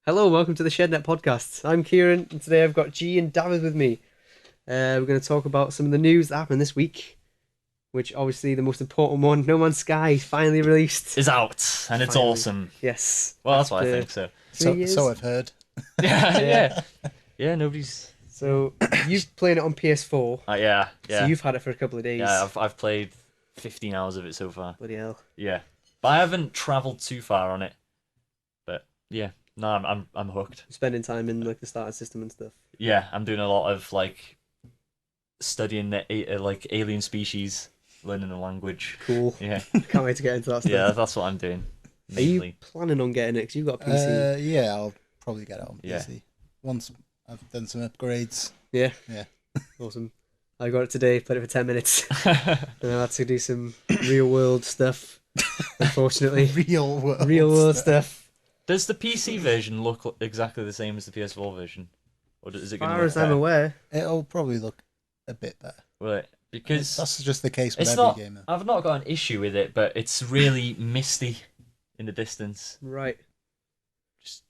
Hello, welcome to the Shednet podcast. I'm Kieran, and today I've got G and David with me. We're going to talk about some of the news that happened this week, which obviously the most important one, No Man's Sky, finally released. Is out, and it's Finally. awesome. Yes. Well, that's what I After think. So, 3 years. So I've heard. yeah, Yeah. yeah. Nobody's. So you've played it on PS4, Yeah, so you've had it for a couple of days. yeah. I've played 15 hours of it so far. Bloody hell. Yeah, but I haven't travelled too far on it. But yeah, no, I'm hooked. Spending time in like the starter system and stuff. Yeah, I'm doing a lot of like studying the like alien species, learning the language. Cool. Yeah, Can't wait to get into that stuff. yeah. That's what I'm doing. Are you Mainly. planning on getting it? Because you've got a PC. Yeah, I'll probably get it on Yeah. PC. Once I've done some upgrades. Yeah. Yeah. Awesome. I got it today, played it for 10 minutes. And I had to do some real world stuff, unfortunately. Real World stuff. Does the PC version look exactly the same as the PS4 version, or is it As going to far look as I'm better? aware. It'll probably look a bit better. Will it? Because That's just the case with it's every not. game. Though. I've not got an issue with it, but it's really misty in the distance. Right.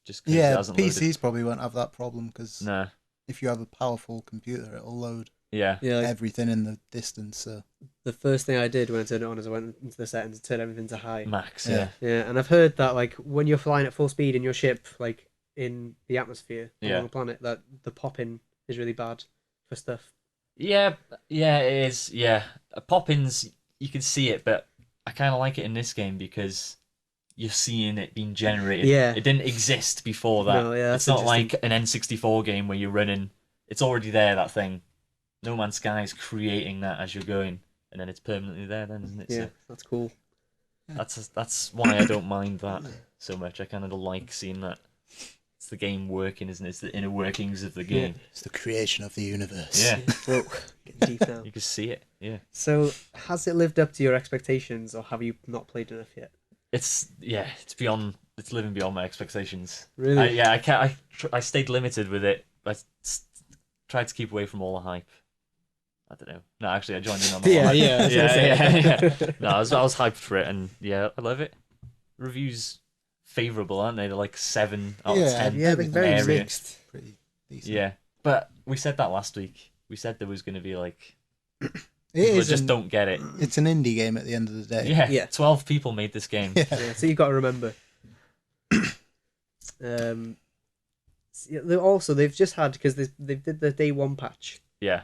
Just 'cause it Yeah, hasn't PCs loaded. probably won't have that problem because Nah. if you have a powerful computer, it'll load Yeah. Yeah, like, everything in the distance. So the first thing I did when I turned it on is I went into the settings and turned everything to high. Max. Yeah. Yeah. Yeah, and I've heard that like when you're flying at full speed in your ship, like in the atmosphere Yeah. along the planet, that the popping is really bad for stuff. Yeah. Yeah. It is. Yeah. Pop-ins, you can see it, but I kind of like it in this game because you're seeing it being generated. Yeah. It didn't exist before that. No, yeah, that's it's not interesting. like an N64 game where you're running. It's already there. That thing. No Man's Sky is creating that as you're going, and then it's permanently there. Then, isn't it? Yeah, So that's cool. that's why I don't mind that so much. I kind of like seeing that. It's the game working, isn't it? It's the inner workings of the game. it's the creation of the universe. Yeah, Whoa, getting deep now. you can see it. Yeah, So, has it lived up to your expectations, or have you not played enough yet? it's beyond. It's living beyond my expectations. Really? I can't. I stayed limited with it. Tried to keep away from all the hype. I don't know. No, actually, I joined in on the Yeah, hype. yeah, I was gonna say. No, I was hyped for it, and yeah, I love it. Reviews favorable, aren't they? They're like 7 out of Yeah, 10. Yeah, they're very area. mixed. Pretty decent. Yeah, but we said that last week. We said there was going to be like It people is. just don't get it. It's an indie game at the end of the day. Yeah, Yeah. 12 people made this game. Yeah. Yeah, so you've got to remember. Also, they've just had, because they did the day one patch, Yeah,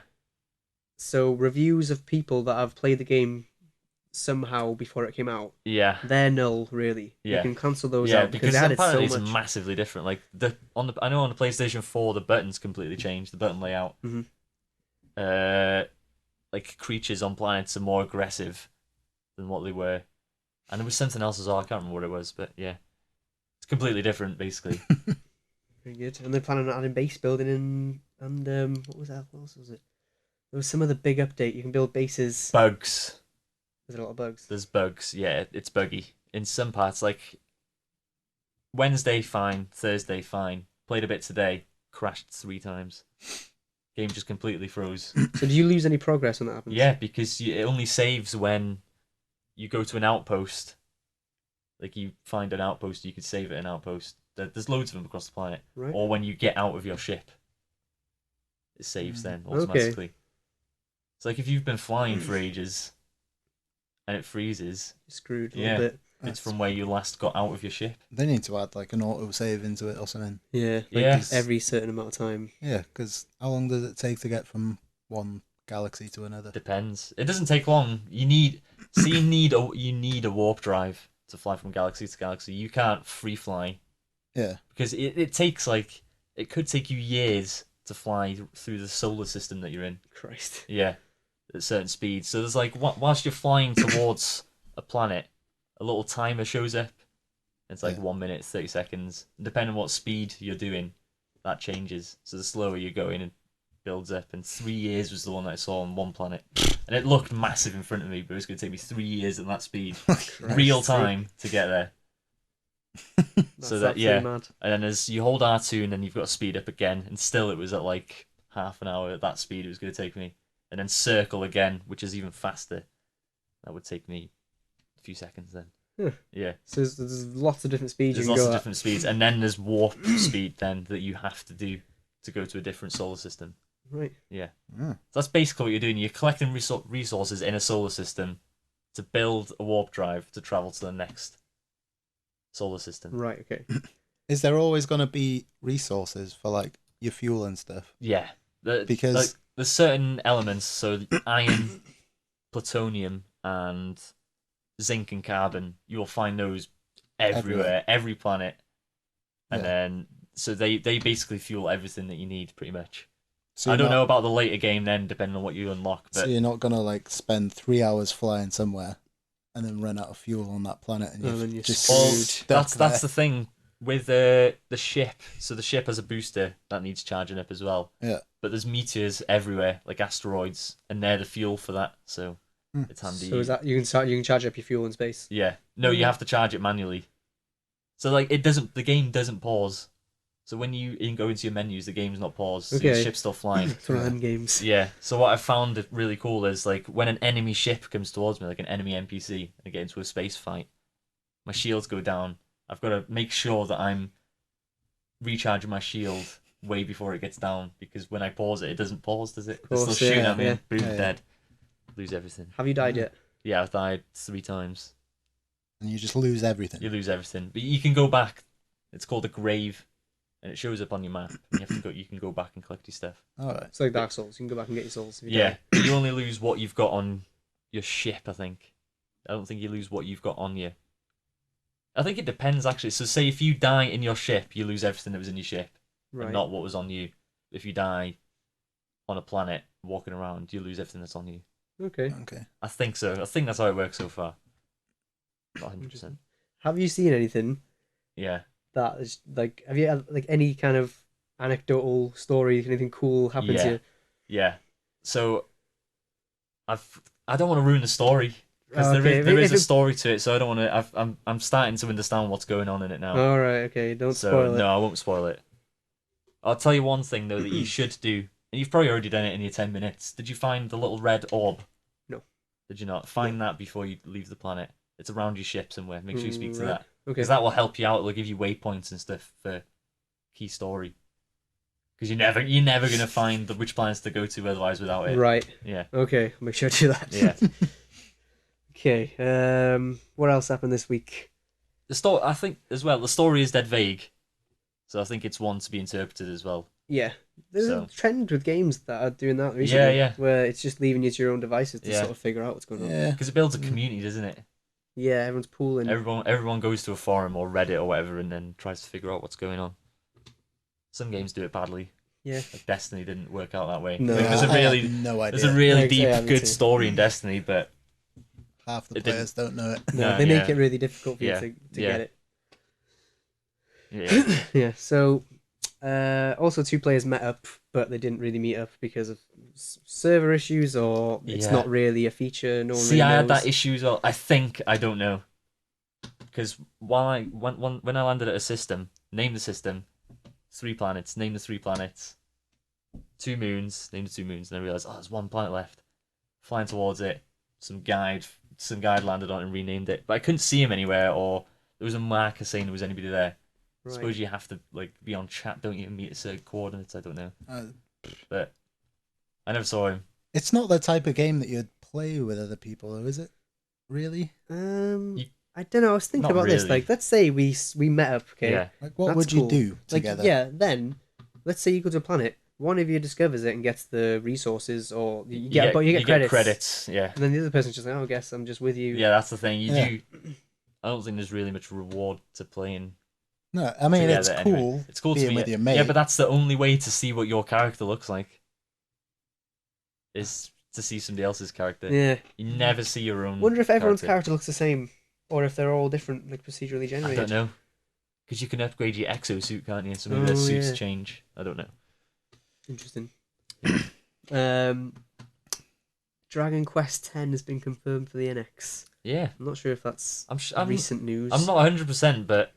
so reviews of people that have played the game somehow before it came out, yeah, they're null, really. You Yeah. can cancel those yeah. out because Because they had it so apparently it's much. massively different. Like I know on the PlayStation 4 the buttons completely changed. The button layout. Mhm. Like creatures on planets are more aggressive than what they were, and there was something else as well. I can't remember what it was, but yeah, it's completely different basically. Very good. And they're planning on adding base building and what was that? What else was it? There was some other big update. You can build bases. Bugs. There's a lot of bugs. There's bugs. Yeah, it's buggy in some parts. Like Wednesday, fine. Thursday, fine. Played a bit today. Crashed 3 times. Game just completely froze. So do you lose any progress when that happens? Yeah, because it only saves when you go to an outpost. Like you find an outpost, you could save at an outpost. There's loads of them across the planet. Right. Or when you get out of your ship, it saves then automatically. It's like if you've been flying for ages and it freezes, You're screwed a Yeah. little bit. it's from where you last got out of your ship. They need to add like an auto save into it or something. Yeah. Yeah. Every certain amount of time. Yeah, because how long does it take to get from one galaxy to another? Depends. It doesn't take long. You need a warp drive to fly from galaxy to galaxy. You can't free fly Yeah. because it takes like it could take you years to fly through the solar system that you're in. Christ. Yeah, at certain speeds. So there's like whilst you're flying towards a planet, a little timer shows up. It's like Yeah. 1 minute, 30 seconds. Depending on what speed you're doing, that changes. So the slower you're going, it builds up. And 3 years was the one that I saw on one planet, and it looked massive in front of me, but it was going to take me 3 years at that speed, real time, to get there. That's So that absolutely mad. And then as you hold R2, and then you've got to speed up again, and still it was at like half an hour at that speed it was going to take me. And then circle again, which is even faster. That would take me a few seconds then. Huh. Yeah. So there's lots of different speeds There's you can lots go of at. different speeds, and then there's warp speed then that you have to do to go to a different solar system. Right. Yeah. Mm. So that's basically what you're doing. You're collecting resources in a solar system to build a warp drive to travel to the next solar system. Right. Okay. Is there always going to be resources for like your fuel and stuff? Yeah. Because like, there's certain elements, so iron, plutonium, and zinc and carbon, you'll find those everywhere, every planet. And then, so they basically fuel everything that you need, pretty much. So I don't know about the later game then, depending on what you unlock. But so you're not going to like spend 3 hours flying somewhere and then run out of fuel on that planet and then you're you're just screwed. that's the thing with the ship. So the ship has a booster that needs charging up as well. Yeah. But there's meteors everywhere, like asteroids, and they're the fuel for that. So it's handy. So is that you can charge up your fuel in space? Yeah. No, you have to charge it manually. So like the game doesn't pause. So when you go into your menus, the game's not paused. So your Okay. ship's still flying. It's one of them games. Yeah. So what I found really cool is like when an enemy ship comes towards me, like an enemy NPC, and I get into a space fight, my shields go down. I've got to make sure that I'm recharging my shield way before it gets down, because when I pause it, it doesn't pause, does it? It's still course, shooting yeah, at me. yeah. Boom, Yeah, yeah. dead. Lose everything. Have you died yet? Yeah, I've died 3 times. and you just lose everything. You lose everything, but you can go back. It's called a grave, and it shows up on your map. And you have to go. You can go back and collect your stuff. All right. It's like Dark Souls. You can go back and get your souls. If you Yeah, die. but you only lose what you've got on your ship, I think. I don't think you lose what you've got on you. I think it depends, actually. So say if you die in your ship, you lose everything that was in your ship, Right. and not what was on you. If you die on a planet, walking around, you lose everything that's on you. Okay. Okay. I think so. I think that's how it works so far. Not 100%. Have you seen anything Yeah. that is like? Have you had like any kind of anecdotal story? Anything cool happen to you? Yeah. So I don't want to ruin the story, because Okay, there is if a it- story to it, so I don't want to. I'm starting to understand what's going on in it now. All right. Okay. Don't So spoil it. no, I won't spoil it. I'll tell you one thing though that you should do, and you've probably already done it in your 10 minutes. Did you find the little red orb? No. Did you not? Find that before you leave the planet. It's around your ship somewhere. Make sure you speak to Right. that, Okay. because that will help you out. It'll give you waypoints and stuff for key story. Because you're never gonna find which planets to go to otherwise without it. Right. Yeah. Okay. I'll make sure to do that. Yeah. Okay. What else happened this week? The story, I think, as well. The story is dead vague, so I think it's one to be interpreted as well. Yeah. There's So- a trend with games that are doing that recently. Yeah. Where it's just leaving you to your own devices to Yeah. sort of figure out what's going on. Yeah. Because it builds a community, doesn't it? Yeah. Everyone's pooling. Everyone goes to a forum or Reddit or whatever and then tries to figure out what's going on. Some games do it badly. Yeah. Like Destiny didn't work out that way. No. Like, there's a I really have no idea. there's a really Yeah, deep, yeah, me good too. story in Destiny, but Half the it didn't- players don't know it. No, No, they make yeah. it really difficult for Yeah, you to yeah. get it. yeah, Yeah. So, also 2 players met up, but they didn't really meet up because of server issues, or it's Yeah. not really a feature. No one See, really I had knows. that issue as well. I don't know, because when I landed at a system, name the system, 3 planets, name the 3 planets, 2 moons, name the 2 moons, and I realized, oh, there's 1 planet left. Flying towards it, some guide landed on it and renamed it, but I couldn't see him anywhere, or there was a marker saying there was anybody there. I Right. suppose you have to like be on chat, don't you, and meet at certain coordinates? I don't know, Uh, but I never saw him. it's not the type of game that you'd play with other people, though, is it? Really? You- I don't know. I was thinking Not about this. really. Like, let's say we met up. Okay. Yeah, Like, what That's would you cool. do Like, together? yeah. Then, let's say you go to a planet. One of you discovers it and gets the resources, or you get credits. Yeah, And then the other person's just like, oh, I guess I'm just with you. yeah, that's the thing. You Yeah. do. I don't think there's really much reward to playing. No, I mean, it's together cool. anyway. It's cool to being be with your mate. Yeah, but that's the only way to see what your character looks like. Is to see somebody else's character. Yeah. You never see your own. Wonder if everyone's character looks the same, or if they're all different, like procedurally I generated. don't know. Because you can upgrade your exosuit, can't you? So maybe their Oh, suits yeah. change. I don't know. Interesting. Dragon Quest X has been confirmed for the NX. Yeah, I'm not sure if that's I'm recent news. not 100%, but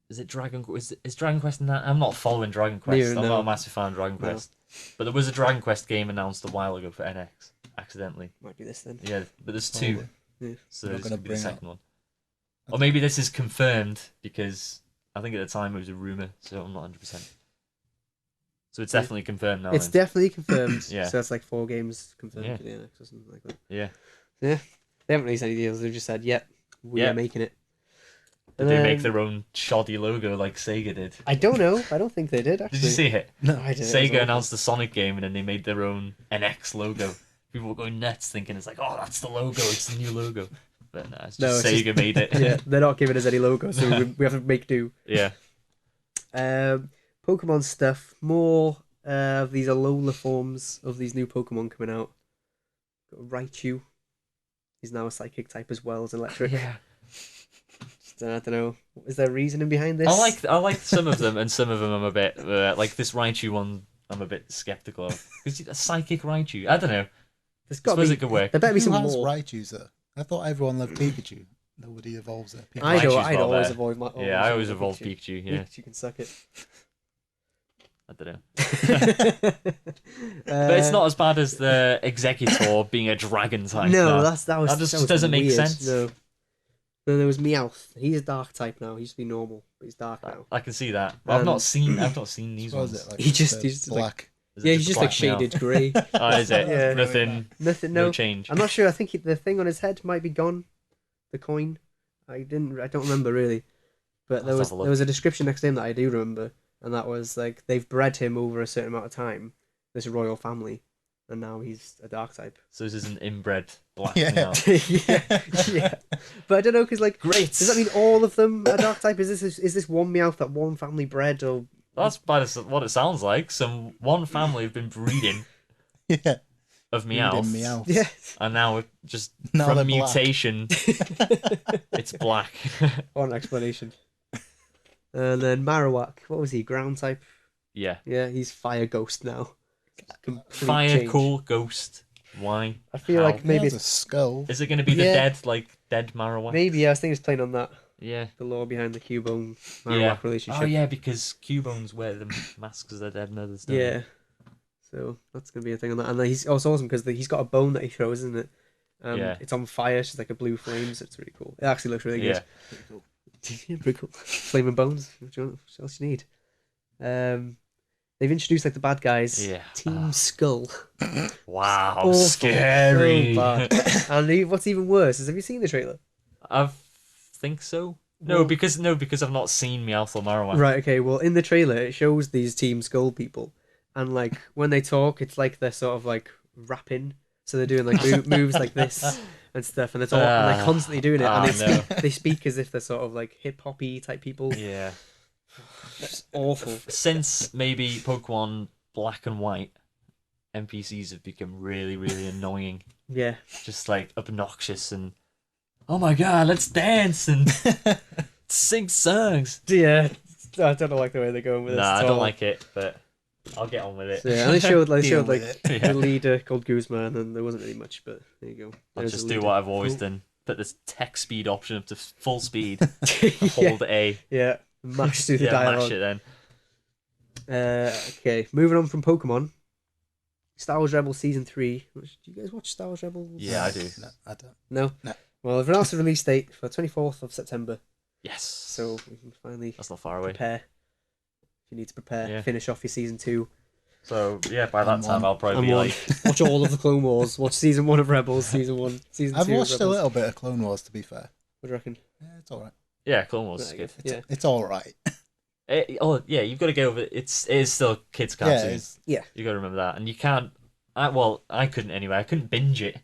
is it Dragon? Is Dragon Quest in that? I'm not following Dragon Quest. Neither, I'm no. not a massive fan of Dragon No. Quest. But there was a Dragon Quest game announced a while ago for NX, accidentally. Might be this then. Yeah, but there's Probably. 2, Yeah. so Not this gonna could be the bring second one. Or maybe this is confirmed because I think at the time it was a rumor, so I'm not 100%. So it's definitely confirmed now. It's then. definitely confirmed. Yeah. So that's like 4 games confirmed Yeah. for the NX or something like that. Yeah. They haven't released any deals. They've just said, "Yep, we Yeah. are making it." Did they make their own shoddy logo like Sega did? I don't know. I don't think they did. Actually, Did you see it? No, I didn't. Sega announced the Sonic game and then they made their own NX logo. People were going nuts thinking it's like, oh, that's the logo, it's the new logo. But no, it's just Sega made it. Yeah, they're not giving us any logo, so we have to make do. Yeah. Pokemon stuff. More of these Alola forms of these new Pokemon coming out. Got Raichu. He's now a psychic type as well as electric. Yeah. Just, I don't know. Is there reasoning behind this? I like some of them, and some of them I'm a bit like this Raichu one. I'm a bit skeptical of because a psychic Raichu. I don't know. There's I suppose it could work. There better be Who some has more. Raichus though? I thought everyone loved Pikachu. Nobody evolves their Pikachu. I'd Raichu's well always there. avoid my. Yeah, I always evolve Pikachu. Yeah, Pikachu can suck it. I don't know. But it's not as bad as the Executor being a dragon type. No, now. that was That just was doesn't make weird. sense. No. Then there was Meowth. He's a dark type now. He used to be normal, but he's dark now. I can see that. But I've not seen these What was ones. it? Like He just- the he's just like- black. Is it Yeah, he's just like black Meowth? shaded grey. Oh, is it? Yeah. Nothing. Nothing. No No, change. I'm not sure. I think the thing on his head might be gone. The coin. I don't remember really. But there Let's was have a look. there was a description next to him that I do remember, and that was like they've bred him over a certain amount of time. This royal family, and now he's a dark type. So this is an inbred black Yeah. Meowth. yeah. But I don't know because like, Great. does that mean all of them are dark type? Is this one Meowth that one family bred or? That's what it sounds like. One family have been breeding Yeah. of Breeding Meowth, Meowth. Yeah. and now it just Now from they're black. mutation, it's black. What an explanation. And then Marowak, what was he? Ground type. Yeah. Yeah, he's fire ghost now. Complete Fire, change. cool, ghost. Why? I feel How? like maybe He has a skull. Is it going to be the Yeah. dead Marowak? maybe I think it's playing on that. Yeah. The lore behind the Cubone Marowak Yeah. relationship. Oh yeah, because Cubones wear the masks of their dead mothers. Don't Yeah. So that's gonna be a thing on that, and then he's also awesome because he's got a bone that he throws, isn't it? Yeah. It's on fire. It's just like a blue flame. So it's really cool. It actually looks really they? Yeah. good. Yeah, pretty cool. Flaming bones. What else you need? They've introduced like the bad guys. Yeah. Team Skull. Wow. Awful. Scary. So bad. And what's even worse is, have you seen the trailer? I think so. Well- Because I've not seen Meowth or Marowak. Right. Okay. Well, in the trailer, it shows these Team Skull people, and like when they talk, it's like they're sort of like rapping. So they're doing like moves like this and stuff, and and they're constantly doing it, and they speak as if they're sort of like hip hoppy type people. Yeah. It's awful. Since maybe Pokemon Black and White, NPCs have become really, really annoying. Yeah. Just like obnoxious and oh my god, let's dance and sing songs. Yeah. I don't like the way they're going with this. Nah, I at don't all. like it, but I'll get on with it. So, yeah, and they showed Deal like with it. the leader called Guzman, and there wasn't really much, but there you go. I'll There's just a do leader. what I've always Cool. done. Put this tech speed option up to full speed. yeah. Hold A. Yeah. Mash through the Yeah, dialogue. mash it then. Okay, moving on from Pokemon. Star Wars Rebels Season 3. Do you guys watch Star Wars Rebels? Yeah, I do. No, I don't. No? No. Well, they've announced a release date for 24th of September, Yes. so we can finally That's not far away. prepare. If you need to prepare, Yeah. finish off your Season 2. So yeah, by that I'm time on. I'll probably And be one. like, Watch all of the Clone Wars. Watch Season 1 of Rebels, Season 1, Season 2 I've of watched a Rebels. little bit of Clone Wars, to be fair. What do you reckon? Yeah, it's all right. yeah, Clone Wars is Right, good. Yeah. It's all right. Yeah, you've got to get over it. It is still kids' Yeah, cartoons. Yeah. You got to remember that, and you can't. I couldn't anyway. I couldn't binge it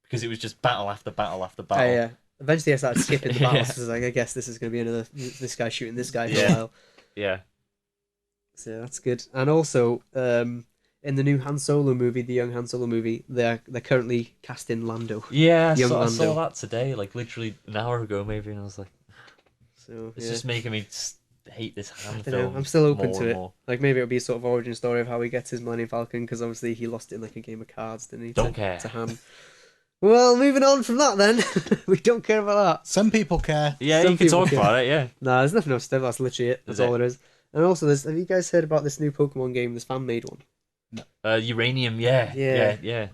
because it was just battle after battle after battle. Yeah. Eventually I started skipping the battles Yeah. because I was like, I guess this is going to be another, this guy shooting this guy for Yeah. a while. Yeah. So that's good. And also, in the new Han Solo movie, the young Han Solo movie, they're currently casting Lando. Yeah, Young I saw Lando. that today, like literally an hour ago, maybe, and I was like, So it's yeah. just making me hate this Han I don't know, film. I'm still open more to and it. more. Like maybe it'll be a sort of origin story of how he gets his Millennium Falcon, because obviously he lost it in like a game of cards, didn't he? Don't care. To Han. Well, moving on from that then. We don't care about that. Some people care. Yeah, Some you can people talk can. about it. Yeah. Nah, there's nothing else to do. That's literally it. That's Is all it? it is. And also, have you guys heard about this new Pokemon game, this fan-made one? Uranium. Yeah. Yeah. Yeah.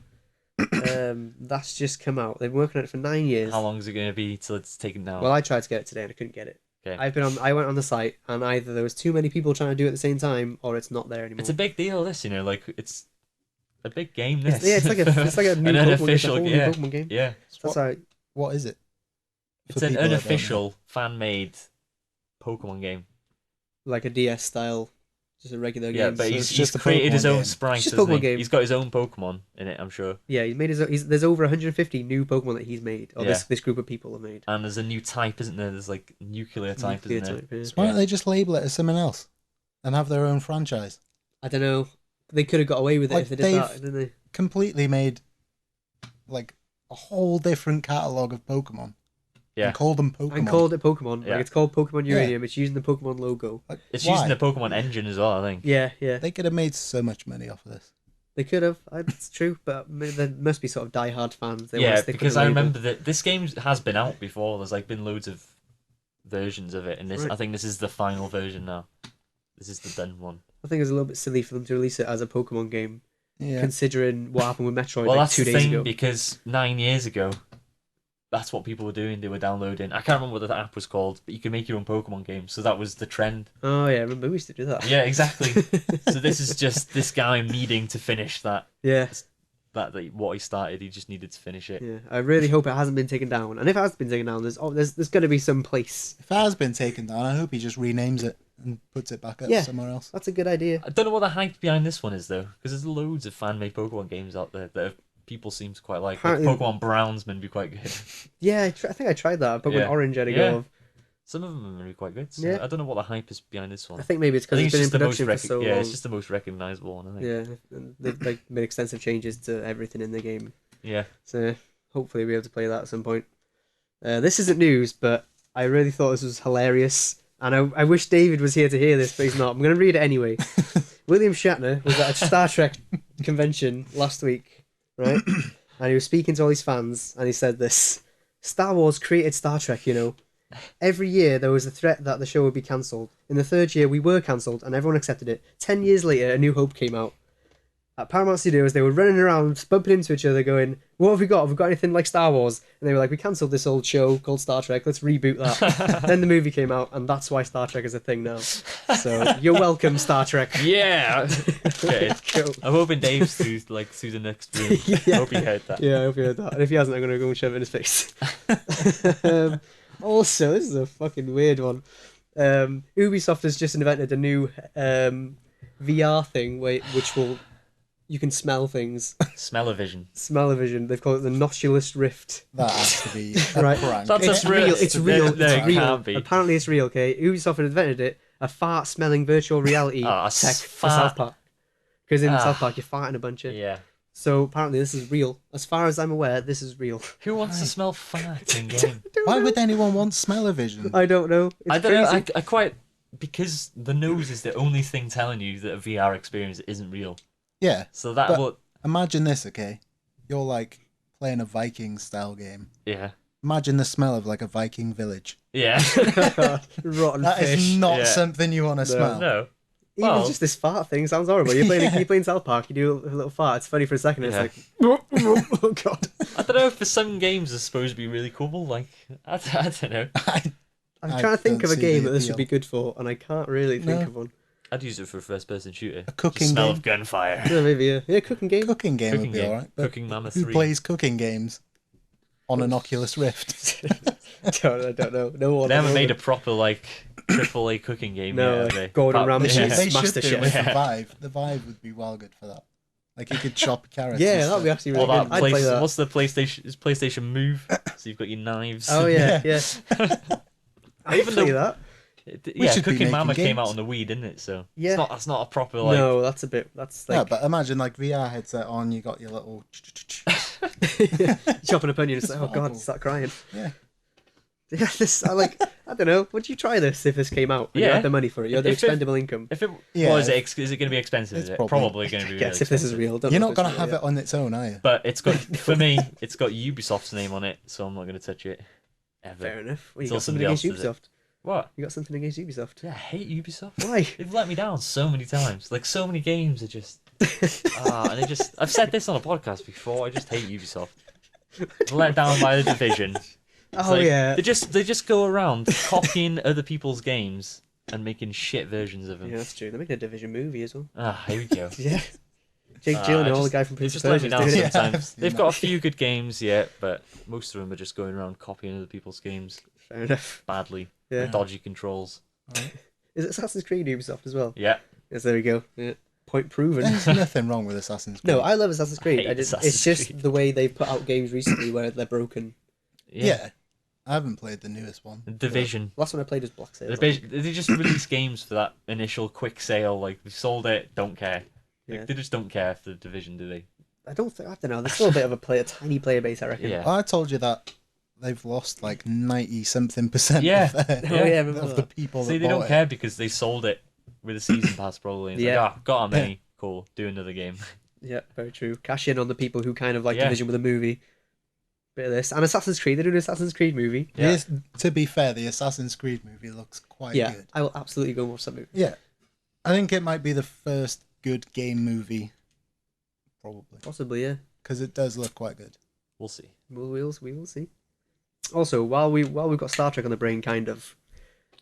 That's just come out. They've been working on it for 9 years. How long is it going to be till it's taken down? Well, I tried to get it today and I couldn't get it. Okay. I went on the site and either there was too many people trying to do it at the same time or it's not there anymore. It's a big deal, this, like, it's a big game, this. It's like a new an Pokemon, unofficial, new Pokemon game. Yeah. That's how What is it? It's For an people that don't unofficial, fan-made Pokemon game. like a DS style, just a regular game. Yeah, but so he's it's just a created his Pokemon own game. sprite, It's just a hasn't Pokemon he? game. He's got his own Pokemon in it, I'm sure. Yeah, he's made his own. There's over 150 new Pokemon that he's made, or Yeah. this group of people have made. And there's a new type, isn't there? There's like nuclear type, Nuclear isn't there? type, yeah. So why don't they just label it as something else and have their own franchise? I don't know. They could have got away with it Like, if they did that, didn't they? Completely made like a whole different catalogue of Pokemon. Yeah. And called them Pokemon. And called it Pokemon. Yeah. Like it's called Pokemon Yeah. Uranium. It's using the Pokemon logo. Like, It's why? using the Pokemon engine as well, I think. Yeah, yeah. They could have made so much money off of this. They could have. It's true, but there must be sort of die-hard fans. They want Yeah, to stick with because the I label. remember that this game has been out before. There's like been loads of versions of it, and this Right. I think this is the final version now. This is the done one. I think it was a little bit silly for them to release it as a Pokemon game, Yeah. considering what happened with Metroid Well, like that's 2 the days thing ago. because 9 years ago, that's what people were doing. They were downloading. I can't remember what the app was called, but you could make your own Pokemon game. So that was the trend. Oh yeah, I remember we used to do that. Yeah, exactly. So this is just this guy needing to finish that Yeah, what he started. He just needed to finish it. yeah. I really hope it hasn't been taken down. And if it has been taken down, there's going to be some place. If it has been taken down, I hope he just renames it and puts it back up Yeah. somewhere else. That's a good idea. I don't know what the hype behind this one is though, because there's loads of fan-made Pokemon games out there that people seem to quite like. Like Apparently- Pokemon Browns would be quite good. Yeah, I think I tried that. Pokemon Yeah. Orange I had a Yeah. go of. Some of them are really quite good. So Yeah. I don't know what the hype is behind this one. I think maybe it's I because think it's it's been in just the most production for so long. it's just the most recognizable one. I think. Yeah, and they've like made extensive changes to everything in the game. Yeah. So hopefully we'll be able to play that at some point. This isn't news, but I really thought this was hilarious. And I wish David was here to hear this, but he's not. I'm going to read it anyway. William Shatner was at a Star Trek convention last week, right? And he was speaking to all his fans, and he said this. Star Wars created Star Trek, you know. Every year there was a threat that the show would be cancelled. In the third year we were cancelled, and everyone accepted it. 10 years later, A New Hope came out. At Paramount Studios, they were running around, bumping into each other, going, "What have we got? Have we got anything like Star Wars?" And they were like, "We cancelled this old show called Star Trek. Let's reboot that." Then the movie came out, and that's why Star Trek is a thing now. So you're welcome, Star Trek. Yeah. Okay. Cool. I'm hoping Dave's through the next room. Yeah. I hope he heard that. Yeah, I hope you heard that. And if he hasn't, I'm going to go and shove it in his face. Also, this is a fucking weird one. Ubisoft has just invented a new VR thing which will... You can smell things. Smell-o-vision. Smell-o-vision. They've called it the Noctulus Rift. That has to be a Right. prank. That's It's a real. It's real. No, It's it real. can't be. Apparently, it's real. Okay, Ubisoft had invented it. A fart-smelling virtual reality Oh, tech for fart. South Park. Because in Ah. South Park, you're farting a bunch of. Yeah. So apparently, this is real. As far as I'm aware, this is real. Who wants to smell fart in game? Why would anyone want smell-o-vision? I don't know. It's I don't know. crazy. I quite because the nose is the only thing telling you that a VR experience isn't real. Yeah. So that But- will. Imagine this, okay? You're like playing a Viking style game. Yeah. Imagine the smell of like a Viking village. Yeah. Rotten That fish. is not Yeah. something you want to smell. No. Even Well- just this fart thing sounds horrible. You're playing South Park. You do a little fart. It's funny for a second. Yeah. It's like, oh god. I don't know if for some games are supposed to be really cool. Like I don't know. I'm I trying to think don't of a see game the that this would appeal. be good for, and I can't really think No. of one. I'd use it for a first-person shooter. A cooking Just smell game? of gunfire. Yeah, maybe yeah, cooking game. Cooking game Cooking would be game. alright. But Cooking Mama who 3. plays cooking games on an Oculus Rift? I don't know. No one. They haven't made a proper like AAA cooking game No, yet, have they? Gordon Apart- Ramsay. They Yeah. should Master do Chef. with the Yeah. Vive. The Vive would be well good for that. Like you could chop carrots. Yeah, and that'd be stuff. actually Or really that good. I'd play that. What's the PlayStation? Is PlayStation Move? So you've got your knives. Oh yeah, yeah. I'd Even play though- that. Yeah, should be Cooking making Mama came out games. on the Wii, didn't it? So Yeah. that's not a proper like. No, that's a bit. That's Yeah, like but imagine like VR headset on, you got your little. chopping up onions. Like, oh god, horrible. start crying. Yeah. Yeah, this. I don't know. Would you try this if this came out? You Yeah. had the money for it. You had the If it- expendable income. If it, Yeah, well, is it going to be expensive? it's Is it probably- probably going to be? Yes, really if this is expensive. real. Don't You're know not if gonna it's have real it on its own, are you? But it's got for me, it's got Ubisoft's name on it, so I'm not going to touch it yet. ever. Fair enough. Well, you Until got something somebody against else does Ubisoft. What? You got something against Ubisoft. Yeah, I hate Ubisoft. Why? They've let me down so many times. Like so many games are just And I've said this on a podcast before. I just hate Ubisoft. Let down by the Division. It's Oh yeah. They just go around copying other people's games and making shit versions of them. Yeah, that's true. They're making a Division movie as well. Here we go. Yeah. Jake Gyllenhaal, the guy from They Prince of just let Persia, me is down doing it. sometimes. Yeah, They've got a few good games, yeah, but most of them are just going around copying other people's games Fair enough. badly. Yeah. Dodgy controls. Is it Assassin's Creed Ubisoft as well? Yeah. Yes, there we go. Yeah. Point proven. There's nothing wrong with Assassin's Creed. No, I love Assassin's Creed. hate It's Assassin's just Creed. the way they've put out games recently where they're broken. Yeah. I haven't played the newest one. Division. Last one I played was Black Sails. They just release games for that initial quick sale. Like, we sold it, don't care. Like, Yeah. They just don't care for the Division, do they? I don't know. There's still a bit of a tiny player base, I reckon. Yeah. I told you that they've lost like 90-something% Yeah. of, their, Oh, yeah, I remember of that. the people See, that they bought don't it. care because they sold it with a season pass, probably. It's Yeah. like, got our money. Cool, do another game. Yeah, very true. Cash in on the people who kind of like Yeah. Division with a movie. Bit of this. And Assassin's Creed. They're doing an Assassin's Creed movie. Yeah. Yes, to be fair, the Assassin's Creed movie looks quite Yeah, good. I will absolutely go and watch that movie. Yeah. I think it might be the first good game movie, probably. Possibly, yeah. Because it does look quite good. We'll see. We will see. Also, while we've got Star Trek on the brain, kind of,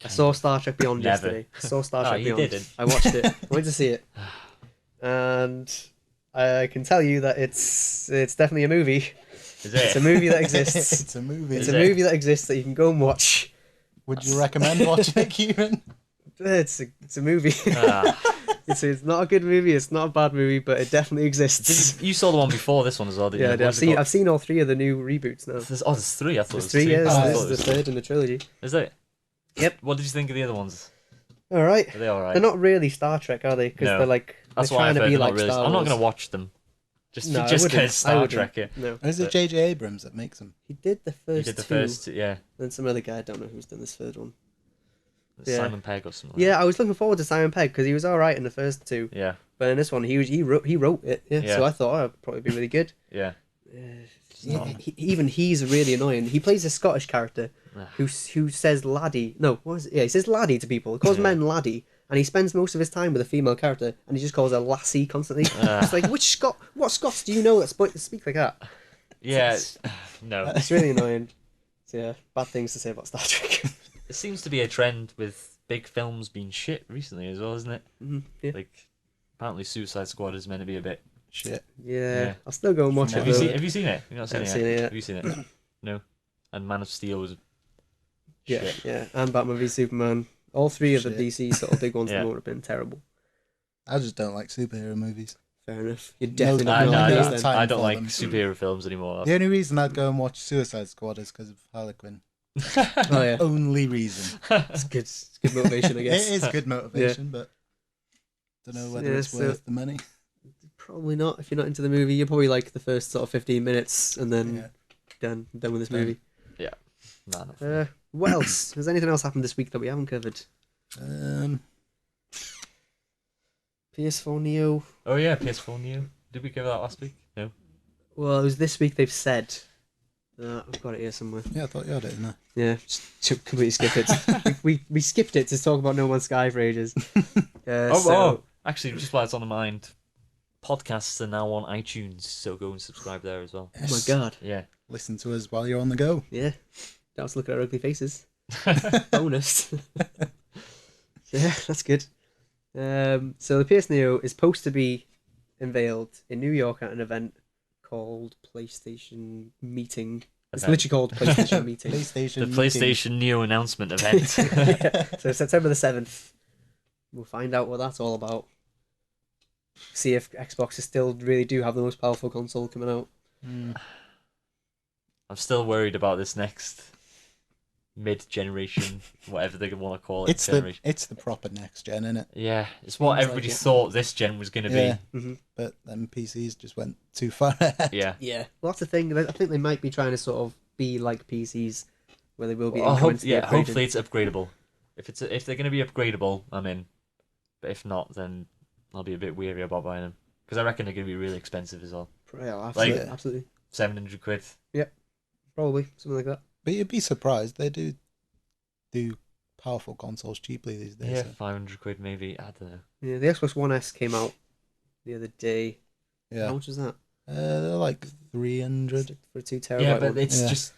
I saw Star Trek Beyond Never. yesterday. I saw Star Oh, Trek you Beyond. didn't? I watched it. I went to see it, and I can tell you that it's definitely a movie. Is It's a it? movie that exists. It's a movie. It's Is a it? movie that exists that you can go and watch. Would you recommend watching it, Kieran? It's a movie. Ah. It's not a good movie. It's not a bad movie, but it definitely exists. You saw the one before this one as well, didn't Yeah, you? I did. What's it called? I've seen all three of the new reboots now. There's three. I thought There's it was three. two. Yeah, Oh, I this thought is it the was third in the trilogy. Is it? Yep. What did you think of the other ones? All right. Are they alright? They're not really Star Trek, are they? Because No. they're like That's they're why trying I've to heard be they're like not really. Star I'm not Wars. going to watch them. Just No, I because wouldn't. I Star wouldn't. Trek it. No, Or is it But- J.J. Abrams that makes them? he did the first You did the two. first, yeah. Then some other guy. I don't know who's done this third one. It's Yeah. Simon Pegg or something. Yeah, I was looking forward to Simon Pegg because he was all right in the first two, Like that. but in this one he wrote it. Yeah, Yeah. so I thought it'd probably be really good. Yeah. Yeah, even he's really annoying. He plays a Scottish character Yeah. who says laddie. No, what is it? Yeah, he says laddie to people. He calls Yeah. men laddie, and he spends most of his time with a female character, and he just calls her lassie constantly. It's like, what Scots do you know that speak like that? Yeah. No. It's really annoying. So yeah, bad things to say about Star Trek. It seems to be a trend with big films being shit recently as well, isn't it? Yeah. Like, apparently Suicide Squad is meant to be a bit. Shit. Yeah, I'll still go and watch Have it. you Though. seen it? You've not seen Haven't it seen yet. it yet. Have you seen it? No. And Man of Steel was Yeah, shit. yeah, and Batman v Superman. All three of the Shit. DC sort of big ones at Yeah. the moment have been terrible. I just don't like superhero movies. Fair enough. You're definitely No, not No, gonna no, like no, these time I don't for like them. superhero films anymore. The only reason I'd go and watch Suicide Squad is because of Harley Quinn. then. Oh yeah, Only reason. it's good. It's good motivation, I It guess. is good motivation, but don't know whether Yeah, it's so- worth the money. Probably not if you're not into the movie. You're probably like the first sort of 15 minutes, and then Yeah. done with this Done. movie. No, not for me. What else? Has anything else happened this week that we haven't covered? Um, PS4 Neo. Oh yeah, PS4 new. Did we cover that last week? No. Well, it was this week. They've said. I've got it here somewhere. yeah, I thought you had it in there. Yeah, just completely skip it. we skipped it to talk about No Man's Sky for ages. Actually, just while it's on the mind, podcasts are now on iTunes, so go and subscribe there as well. Oh my Yes. god. Yeah. Listen to us while you're on the go. Yeah. Don't have to look at our ugly faces. Bonus. Yeah, that's good. So the PS Neo is supposed to be unveiled in New York at an event called PlayStation Meeting. It's Event. literally called PlayStation Meeting. PlayStation. The meeting. PlayStation Neo announcement event. Yeah. So September the 7th, we'll find out what that's all about. See if Xboxes still really do have the most powerful console coming out. Mm. I'm still worried about this next mid-generation, whatever they want to call it. Generation. It's the proper next gen, isn't it? Yeah, it's what Seems everybody like it. thought this gen was going to Yeah. be. Mm-hmm. But then PCs just went too far ahead. Yeah. Yeah. Well, that's the thing. I think they might be trying to sort of be like PCs, where they will be Well, incrementally upgraded. hopefully it's upgradable. If they're going to be upgradable, I'm in. But if not, then I'll be a bit weary about buying them because I reckon they're going to be really expensive as well. Yeah, absolutely, Like- absolutely. 700 quid. Probably something like that. But you'd be surprised. They do powerful consoles cheaply these days. Yeah, so. 500 quid maybe. I don't know. Yeah, the Xbox One S came out the other day. Yeah. How much was that? They're like 300. For a 2 terabyte Yeah, but one. it's Yeah. just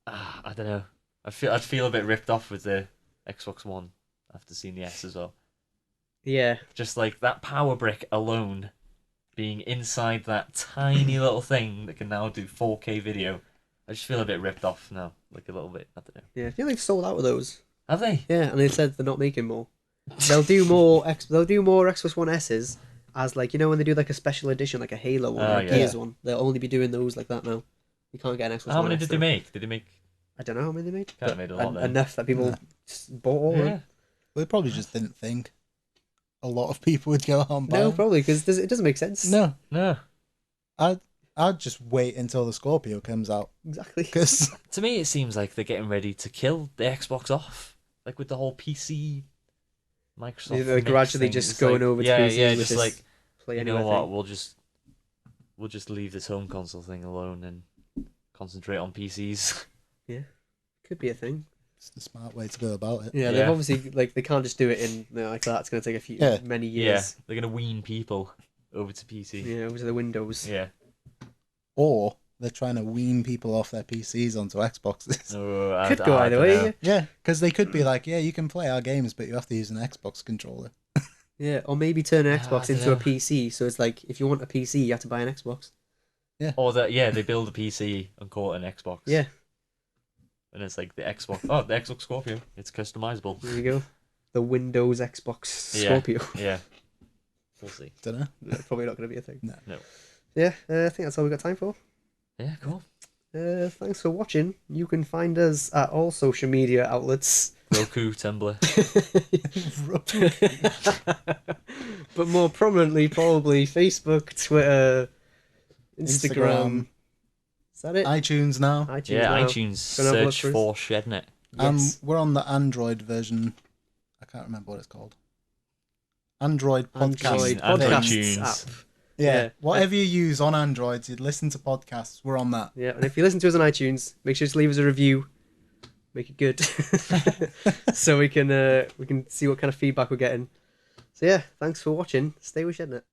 I don't know. I'd feel a bit ripped off with the Xbox One after seeing the S as well. Yeah. Just like that power brick alone being inside that tiny little thing that can now do 4K video. I just feel a bit ripped off now, like a little bit. I don't know. Yeah. I feel they've sold out of those. Have they? Yeah, and they said they're not making more. They'll do more. They'll do more Xbox One S's as like when they do like a special edition, like a Halo one Oh, or a yeah. Gears one. They'll only be doing those like that now. You can't get an Xbox How One many S did they now. make? Did they make? I don't know how many they made. Can't have but made a lot then. enough that people No. just bought all of Yeah. them. They probably just didn't think a lot of people would go on No, buying. probably because it doesn't make sense. No, No. I'd just wait until the Scorpio comes out Exactly. because To me, it seems like they're getting ready to kill the Xbox off, like with the whole PC. Microsoft. They're mix gradually thing. just It's going like, over to yeah, PC yeah, with just this like play you know anywhere what, thing. we'll just leave this home console thing alone and concentrate on PCs. Could be a thing. it's the smart way to go about it. Yeah, Yeah. they've obviously like they can't just do it in like that. It's going to take many Yeah, years. they're gonna wean people over to PC. Yeah, over to the Windows. Yeah. Or they're trying to wean people off their PCs onto Xboxes. Oh, Could go either way. Yeah. Yeah, because they could be like, yeah, you can play our games, but you have to use an Xbox controller. Yeah, or maybe turn an I Xbox don't into a know. PC. So it's like if you want a PC, you have to buy an Xbox. Or that, yeah, they build a PC and call it an Xbox. Yeah, And it's like the Xbox. Oh, the Xbox Scorpio. It's customizable. there you go. The Windows Xbox Yeah. Scorpio. Yeah. We'll see. Don't know. Probably not going to be a thing. No. No. Yeah, I think that's all we got time for. Yeah, cool. Thanks for watching. You can find us at all social media outlets. Roku, Tumblr. But more prominently, probably Facebook, Twitter, Instagram. Is that it? iTunes now. iTunes. Yeah, now. iTunes. Gonna have a look Search for us. for Shednet. Yes. We're on the Android version. I can't remember what it's called. Android podcast. Android Android podcasts tunes. app. Yeah, Yeah. whatever you use on Android to listen to podcasts, we're on that. Yeah, and if you listen to us on iTunes, make sure to leave us a review. Make it good, so we can see what kind of feedback we're getting. So yeah, thanks for watching. Stay with Shednet.